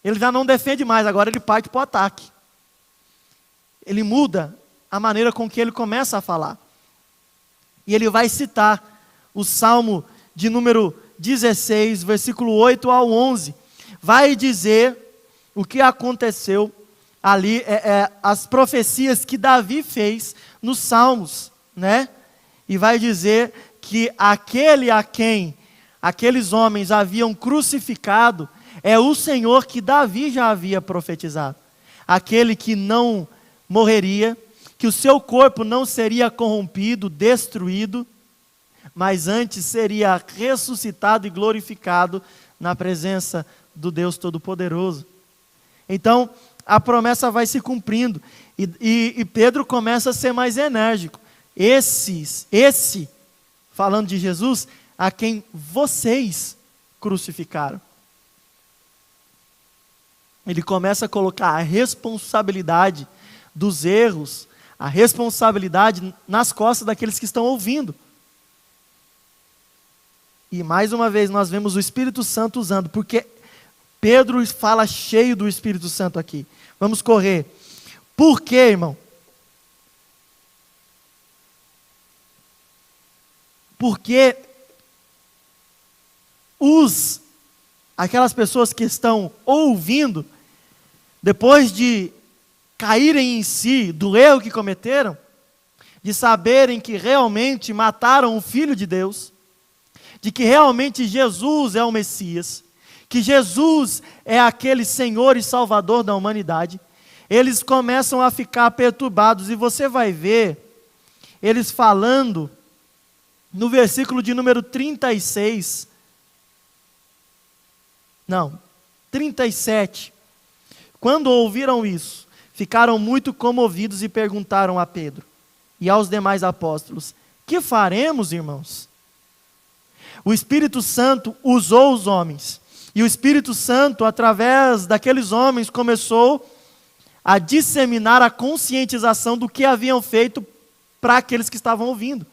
ele já não defende mais, agora ele parte para o ataque. Ele muda a maneira com que ele começa a falar. E ele vai citar o Salmo de número 16, versículo 8 ao 11. Vai dizer o que aconteceu ali as profecias que Davi fez nos Salmos, né? E vai dizer que aquele a quem aqueles homens haviam crucificado é o Senhor que Davi já havia profetizado. Aquele que não morreria, que o seu corpo não seria corrompido, destruído, mas antes seria ressuscitado e glorificado na presença do Deus Todo-Poderoso. Então, a promessa vai se cumprindo, e Pedro começa a ser mais enérgico. Esse, falando de Jesus, a quem vocês crucificaram. Ele começa a colocar a responsabilidade dos erros, a responsabilidade nas costas daqueles que estão ouvindo. E mais uma vez nós vemos o Espírito Santo usando, porque Pedro fala cheio do Espírito Santo aqui. Vamos correr. Por quê, irmão? Porque aquelas pessoas que estão ouvindo, depois de caírem em si do erro que cometeram, de saberem que realmente mataram o Filho de Deus, de que realmente Jesus é o Messias, que Jesus é aquele Senhor e Salvador da humanidade, eles começam a ficar perturbados, e você vai ver eles falando no versículo de número 37. Quando ouviram isso, ficaram muito comovidos e perguntaram a Pedro e aos demais apóstolos: que faremos, irmãos? O Espírito Santo usou os homens, e o Espírito Santo, através daqueles homens, começou a disseminar a conscientização do que haviam feito para aqueles que estavam ouvindo.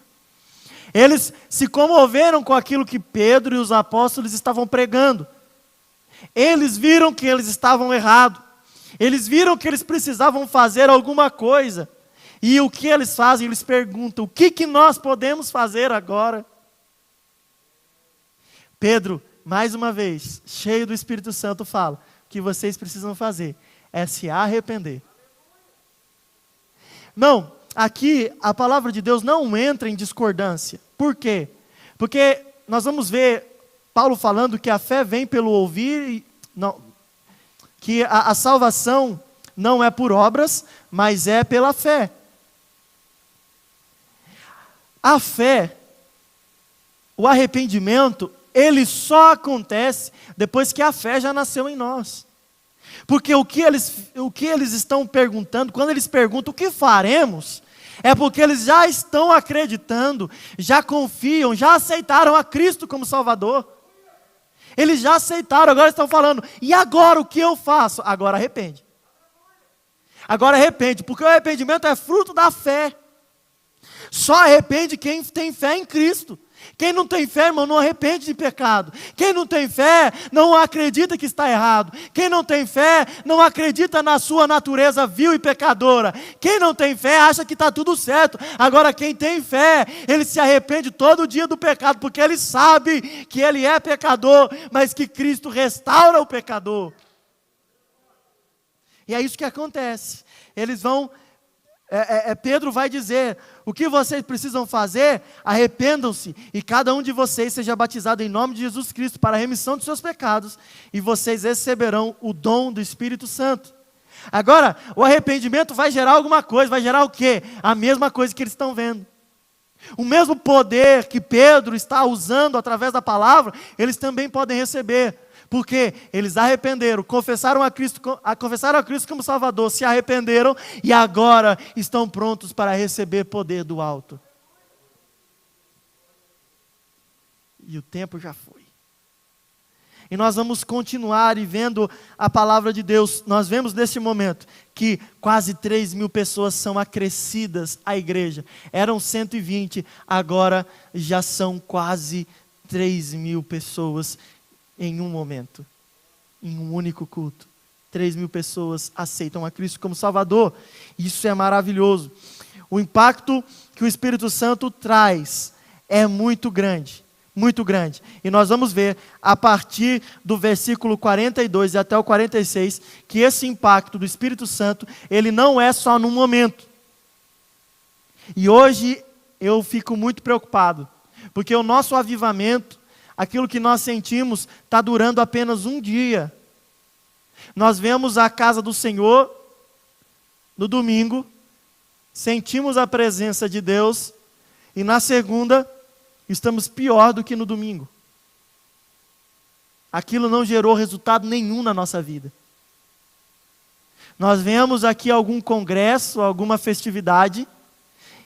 Eles se comoveram com aquilo que Pedro e os apóstolos estavam pregando. Eles viram que eles estavam errados. Eles viram que eles precisavam fazer alguma coisa. E o que eles fazem? Eles perguntam: o que nós podemos fazer agora? Pedro, mais uma vez, cheio do Espírito Santo, fala: o que vocês precisam fazer é se arrepender. Não, aqui a palavra de Deus não entra em discordância. Por quê? Porque nós vamos ver Paulo falando que a fé vem pelo ouvir, que a salvação não é por obras, mas é pela fé. A fé, o arrependimento, ele só acontece depois que a fé já nasceu em nós. Porque o que eles estão perguntando, quando eles perguntam o que faremos, é porque eles já estão acreditando, já confiam, já aceitaram a Cristo como Salvador. Eles já aceitaram, agora estão falando: e agora o que eu faço? Agora arrepende. Agora arrepende, porque o arrependimento é fruto da fé. Só arrepende quem tem fé em Cristo. Quem não tem fé, irmão, não arrepende de pecado. Quem não tem fé, não acredita que está errado. Quem não tem fé, não acredita na sua natureza vil e pecadora. Quem não tem fé, acha que está tudo certo. Agora, quem tem fé, ele se arrepende todo dia do pecado, porque ele sabe que ele é pecador, mas que Cristo restaura o pecador. E é isso que acontece. Eles vão... Pedro vai dizer: o que vocês precisam fazer? Arrependam-se, e cada um de vocês seja batizado em nome de Jesus Cristo para a remissão de seus pecados, e vocês receberão o dom do Espírito Santo. Agora, o arrependimento vai gerar alguma coisa. Vai gerar o quê? A mesma coisa que eles estão vendo. O mesmo poder que Pedro está usando através da palavra, eles também podem receber. Porque eles arrependeram, confessaram a Cristo como Salvador, se arrependeram e agora estão prontos para receber poder do alto. E o tempo já foi. E nós vamos continuar e vendo a palavra de Deus. Nós vemos neste momento que quase 3.000 pessoas são acrescidas à igreja. Eram 120, agora já são quase 3.000 pessoas em um momento, em um único culto. 3.000 pessoas aceitam a Cristo como Salvador. Isso é maravilhoso. O impacto que o Espírito Santo traz é muito grande. muito grande. E nós vamos ver, a partir do versículo 42 e até o 46, que esse impacto do Espírito Santo, ele não é só num momento. E hoje eu fico muito preocupado, porque o nosso avivamento, aquilo que nós sentimos, está durando apenas um dia. Nós vemos a casa do Senhor no domingo, sentimos a presença de Deus, e na segunda, estamos pior do que no domingo. Aquilo não gerou resultado nenhum na nossa vida. Nós vemos aqui algum congresso, alguma festividade,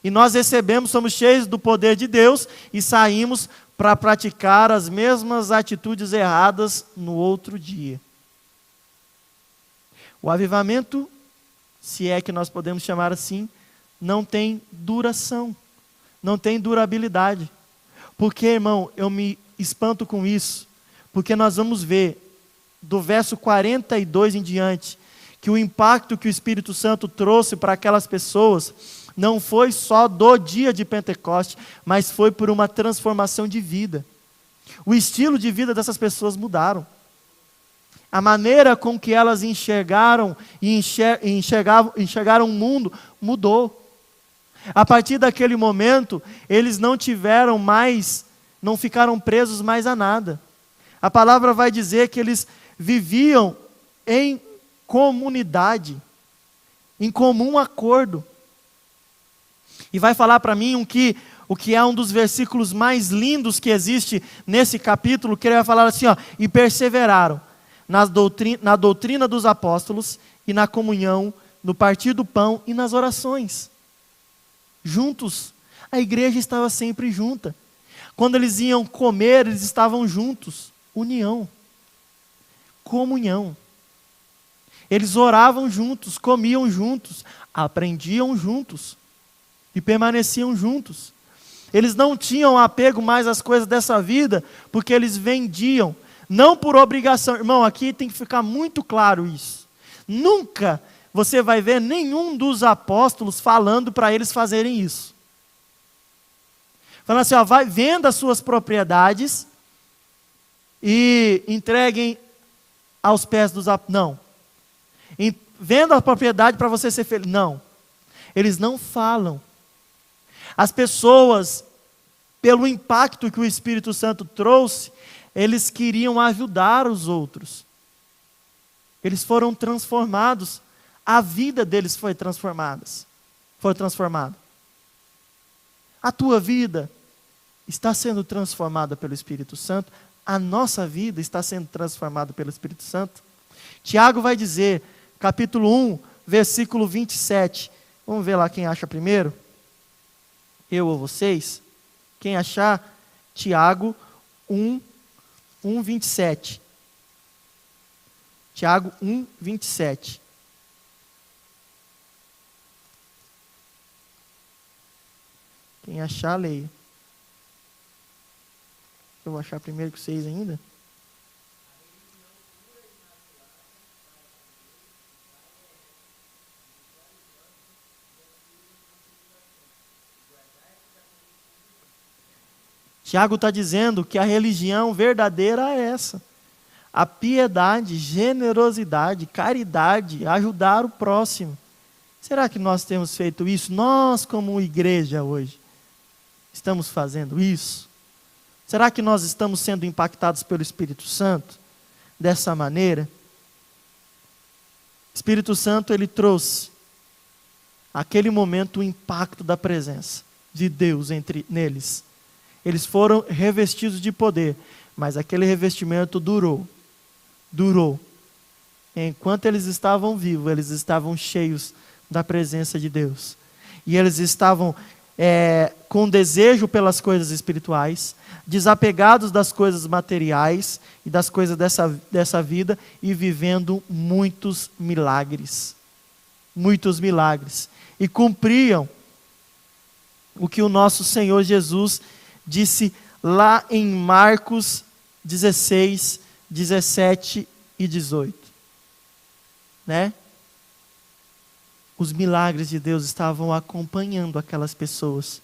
e nós recebemos, somos cheios do poder de Deus, e saímos para praticar as mesmas atitudes erradas no outro dia. O avivamento, se é que nós podemos chamar assim, não tem duração, não tem durabilidade. Porque, irmão, eu me espanto com isso, porque nós vamos ver, do verso 42 em diante, que o impacto que o Espírito Santo trouxe para aquelas pessoas, não foi só do dia de Pentecoste, mas foi por uma transformação de vida. O estilo de vida dessas pessoas mudaram. A maneira com que elas enxergaram e enxergaram o mundo mudou. A partir daquele momento, eles não ficaram presos mais a nada. A palavra vai dizer que eles viviam em comunidade, em comum acordo. E vai falar para mim o que é um dos versículos mais lindos que existe nesse capítulo, que ele vai falar assim, e perseveraram na doutrina dos apóstolos e na comunhão, no partir do pão e nas orações. Juntos. A igreja estava sempre junta. Quando eles iam comer, eles estavam juntos. União. Comunhão. Eles oravam juntos, comiam juntos, aprendiam juntos e permaneciam juntos. Eles não tinham apego mais às coisas dessa vida, porque eles vendiam, não por obrigação. Irmão, aqui tem que ficar muito claro isso. Nunca você vai ver nenhum dos apóstolos falando para eles fazerem isso. Falando assim, venda as suas propriedades e entreguem aos pés dos apóstolos. Não. Venda a propriedade para você ser feliz. Não. Eles não falam. As pessoas, pelo impacto que o Espírito Santo trouxe, eles queriam ajudar os outros. Eles foram transformados. A vida deles foi transformada. A tua vida está sendo transformada pelo Espírito Santo. A nossa vida está sendo transformada pelo Espírito Santo. Tiago vai dizer, capítulo 1, versículo 27. Vamos ver lá quem acha primeiro? Eu ou vocês? Quem achar? Tiago 1, 27. Tiago 1, 27. Quem achar, leia. Eu vou achar primeiro que vocês ainda. Tiago está dizendo que a religião verdadeira é essa. A piedade, generosidade, caridade, ajudar o próximo. Será que nós temos feito isso? Nós, como igreja hoje, estamos fazendo isso? Será que nós estamos sendo impactados pelo Espírito Santo dessa maneira? O Espírito Santo, ele trouxe aquele momento o impacto da presença de Deus neles. Eles foram revestidos de poder, mas aquele revestimento durou. Enquanto eles estavam vivos, eles estavam cheios da presença de Deus. E eles estavam com desejo pelas coisas espirituais, desapegados das coisas materiais e das coisas dessa vida, e vivendo muitos milagres. Muitos milagres. E cumpriam o que o nosso Senhor Jesus disse lá em Marcos 16, 17 e 18. Né? Os milagres de Deus estavam acompanhando aquelas pessoas.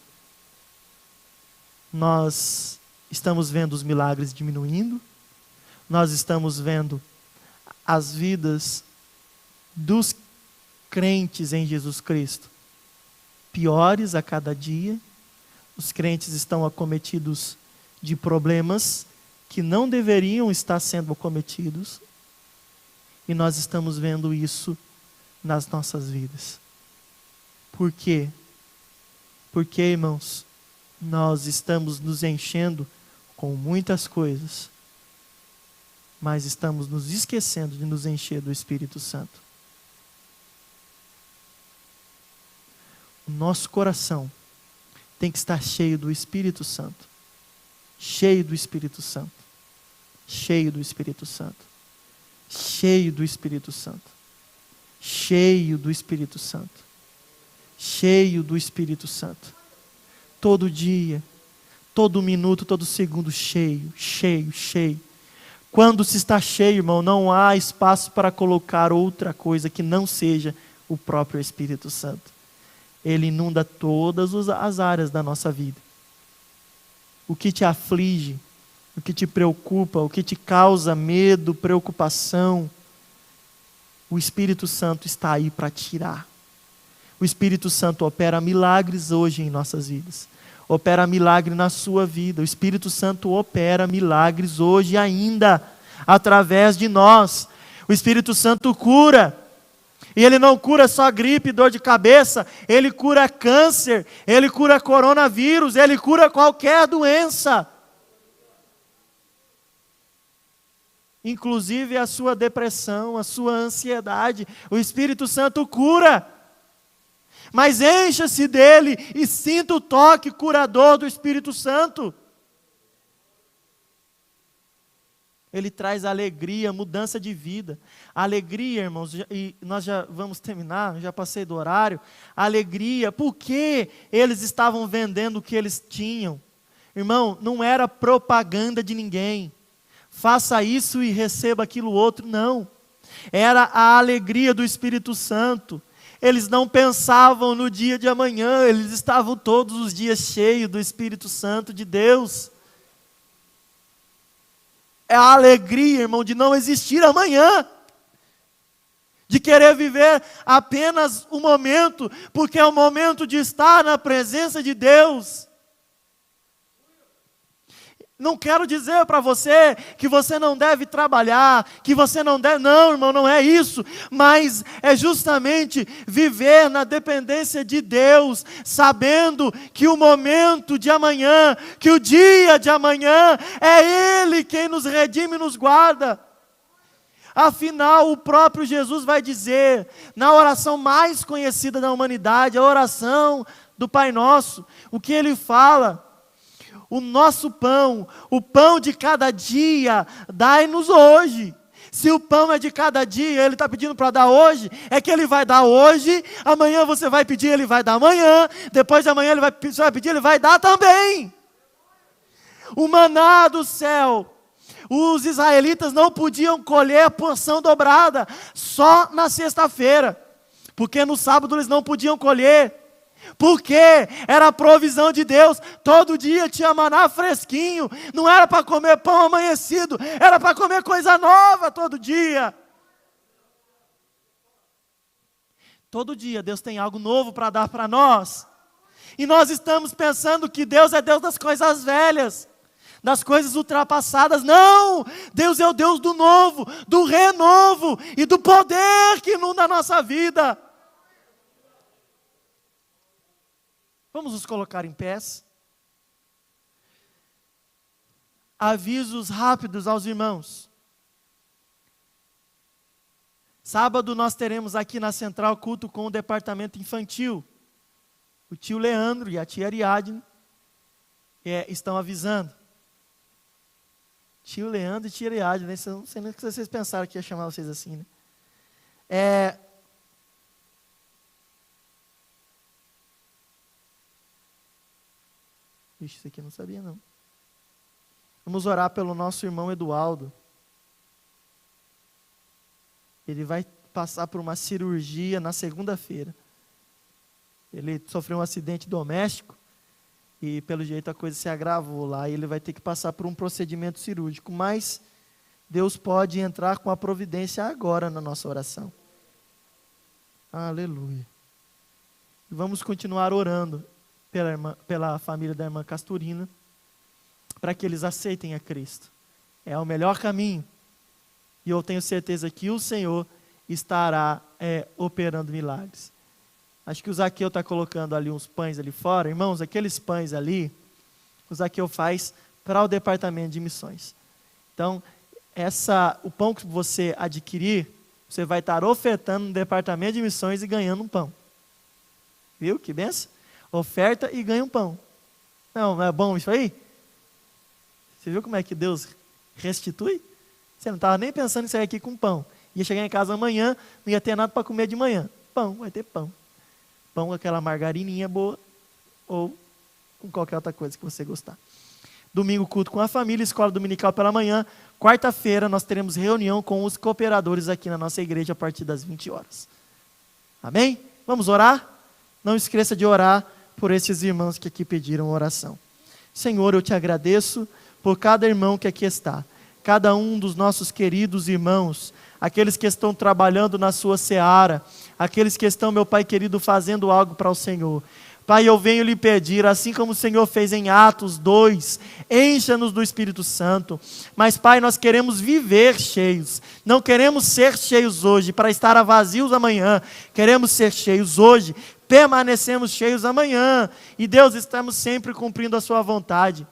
Nós estamos vendo os milagres diminuindo, nós estamos vendo as vidas dos crentes em Jesus Cristo piores a cada dia. Os crentes estão acometidos de problemas que não deveriam estar sendo acometidos, e nós estamos vendo isso nas nossas vidas. Por quê? Porque, irmãos, nós estamos nos enchendo com muitas coisas, mas estamos nos esquecendo de nos encher do Espírito Santo. O nosso coração tem que estar cheio do Espírito Santo. Cheio do Espírito Santo. Cheio do Espírito Santo. Cheio do Espírito Santo. Cheio do Espírito Santo. Cheio do Espírito Santo. Todo dia, todo minuto, todo segundo, cheio, cheio, cheio. Quando se está cheio, irmão, não há espaço para colocar outra coisa que não seja o próprio Espírito Santo. Ele inunda todas as áreas da nossa vida. O que te aflige, o que te preocupa, o que te causa medo, preocupação, o Espírito Santo está aí para tirar. O Espírito Santo opera milagres hoje em nossas vidas. Opera milagre na sua vida. O Espírito Santo opera milagres hoje ainda, através de nós. O Espírito Santo cura. E Ele não cura só gripe e dor de cabeça. Ele cura câncer. Ele cura coronavírus. Ele cura qualquer doença. Inclusive a sua depressão, a sua ansiedade. O Espírito Santo cura. Mas encha-se dele e sinta o toque curador do Espírito Santo. Ele traz alegria, mudança de vida. Alegria, irmãos, e nós já vamos terminar, já passei do horário. Alegria, porque eles estavam vendendo o que eles tinham. Irmão, não era propaganda de ninguém. Faça isso e receba aquilo outro, não. Era a alegria do Espírito Santo. Eles não pensavam no dia de amanhã, eles estavam todos os dias cheios do Espírito Santo de Deus. É a alegria, irmão, de não existir amanhã. De querer viver apenas o momento, porque é o momento de estar na presença de Deus. Não quero dizer para você que você não deve trabalhar, que você não deve... Não, irmão, não é isso. Mas é justamente viver na dependência de Deus, sabendo que o momento de amanhã, que o dia de amanhã, é Ele quem nos redime e nos guarda. Afinal, o próprio Jesus vai dizer, na oração mais conhecida da humanidade, a oração do Pai Nosso, o que Ele fala... O nosso pão, o pão de cada dia, dai-nos hoje. Se o pão é de cada dia, Ele está pedindo para dar hoje, é que Ele vai dar hoje, amanhã você vai pedir, Ele vai dar amanhã, depois de amanhã você vai pedir, Ele vai dar também. O maná do céu, os israelitas não podiam colher a porção dobrada, só na sexta-feira, porque no sábado eles não podiam colher. Porque era a provisão de Deus, todo dia tinha maná fresquinho, não era para comer pão amanhecido, era para comer coisa nova todo dia. Todo dia Deus tem algo novo para dar para nós, e nós estamos pensando que Deus é Deus das coisas velhas, das coisas ultrapassadas. Não, Deus é o Deus do novo, do renovo e do poder que inunda a nossa vida. Vamos nos colocar em pés. Avisos rápidos aos irmãos. Sábado nós teremos aqui na Central culto com o departamento infantil. O tio Leandro e a tia Ariadne estão avisando. Tio Leandro e tia Ariadne, né? Não sei nem o que vocês pensaram que ia chamar vocês assim, né? Ixi, isso aqui eu não sabia não. Vamos orar pelo nosso irmão Eduardo. Ele vai passar por uma cirurgia na segunda-feira. Ele sofreu um acidente doméstico e pelo jeito a coisa se agravou lá, e ele vai ter que passar por um procedimento cirúrgico, mas Deus pode entrar com a providência agora na nossa oração. Aleluia. Vamos continuar orando pela família da irmã Casturina, para que eles aceitem a Cristo. É o melhor caminho, e eu tenho certeza que o Senhor estará operando milagres. Acho que o Zaqueu está colocando ali uns pães ali fora. Irmãos, aqueles pães ali, o Zaqueu faz para o departamento de missões. Então, o pão que você adquirir, você vai estar ofertando no departamento de missões e ganhando um pão. Viu que benção? Oferta e ganha um pão. Não é bom isso aí? Você viu como é que Deus restitui? Você não estava nem pensando em sair aqui com pão. Ia chegar em casa amanhã, não ia ter nada para comer de manhã. Pão, vai ter pão. Pão com aquela margarininha boa, ou com qualquer outra coisa que você gostar. Domingo, culto com a família, escola dominical pela manhã. Quarta-feira, nós teremos reunião com os cooperadores aqui na nossa igreja a partir das 20 horas. Amém? Vamos orar? Não esqueça de orar por esses irmãos que aqui pediram oração. Senhor, eu te agradeço por cada irmão que aqui está. Cada um dos nossos queridos irmãos, aqueles que estão trabalhando na sua seara, aqueles que estão, meu Pai querido, fazendo algo para o Senhor. Pai, eu venho lhe pedir, assim como o Senhor fez em Atos 2, encha-nos do Espírito Santo. Mas, Pai, nós queremos viver cheios, não queremos ser cheios hoje para estar vazios amanhã, queremos ser cheios hoje, permanecemos cheios amanhã, e Deus, estamos sempre cumprindo a sua vontade.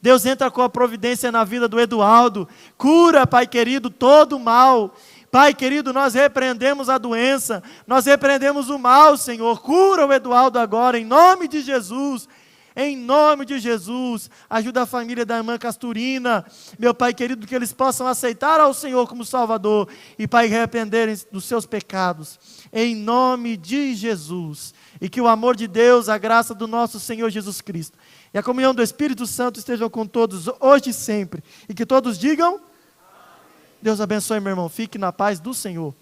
Deus, entra com a providência na vida do Eduardo, cura, Pai querido, todo o mal. Pai querido, nós repreendemos a doença, nós repreendemos o mal, Senhor. Cura o Eduardo agora, em nome de Jesus. Em nome de Jesus, ajuda a família da irmã Casturina, meu Pai querido, que eles possam aceitar ao Senhor como Salvador, e Pai, arrependerem dos seus pecados, em nome de Jesus, e que o amor de Deus, a graça do nosso Senhor Jesus Cristo, e a comunhão do Espírito Santo estejam com todos, hoje e sempre, e que todos digam, Deus abençoe, meu irmão, fique na paz do Senhor.